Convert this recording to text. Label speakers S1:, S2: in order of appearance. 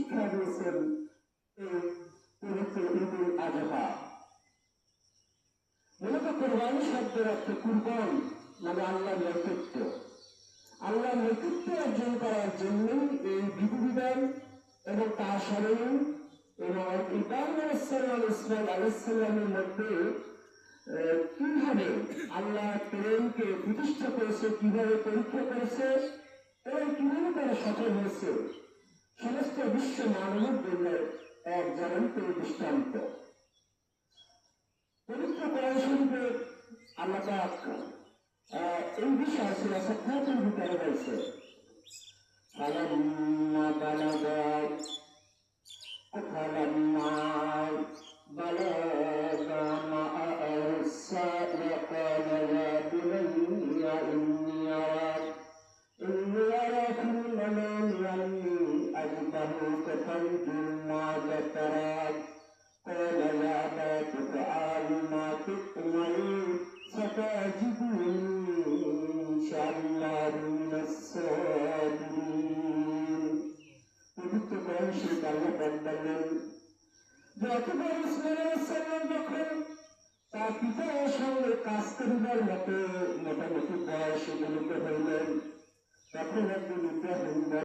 S1: শিক্ষা দিয়েছেন এই পবিত্র ঈদুল আজহা। মূলত কোরবানি শব্দের অর্থ কুরবান মানে আল্লাহর নৈকট্য। আল্লাহর নৈকট্য অর্জন করার জন্য এই বিধিবিধান এবং তার স্মরণ এবং ইব্রাহিম ইসমাইল আলাইহিসসালামের মধ্যে কিভাবে আল্লাহ প্রেমকে প্রতিষ্ঠা করেছে, কিভাবে পরীক্ষা করেছে এবং কিভাবে তারা সফল হয়েছে, সমস্ত বিশ্ব মানবের জন্য এক জ্বলন্ত দৃষ্টান্ত। পবিত্র কোরআন শরীফে আল্লাহ পাক এই বিষয়ে সূরা সাফফাতের ভিতরে বলছে, ফালাম্মা বালাগা মাআ السَّاءِ قَالَ يَا بُنَيَّ إِنِّي أَرَىٰ فِي الْمَنَامِ أَنِّي أَذْبَحُكَ فَانظُرْ مَاذَا تَرَىٰ قَالَ يَا أَبَتِ افْعَلْ مَا تُؤْمَرُ سَتَجِدُنِي إِن شَاءَ اللَّهُ مِنَ الصَّابِرِينَ। পবিত্র কোরআন শরীফ আল্লাহ পাক বললেন যে অতঃপর ইসমাঈল আলাইহিস সালাম যখন তার পিতার সঙ্গে কাজ করিবার মতো মোটামুটি বয়সে উপনীত হইলেন, তখন একদিন ইব্রাহিম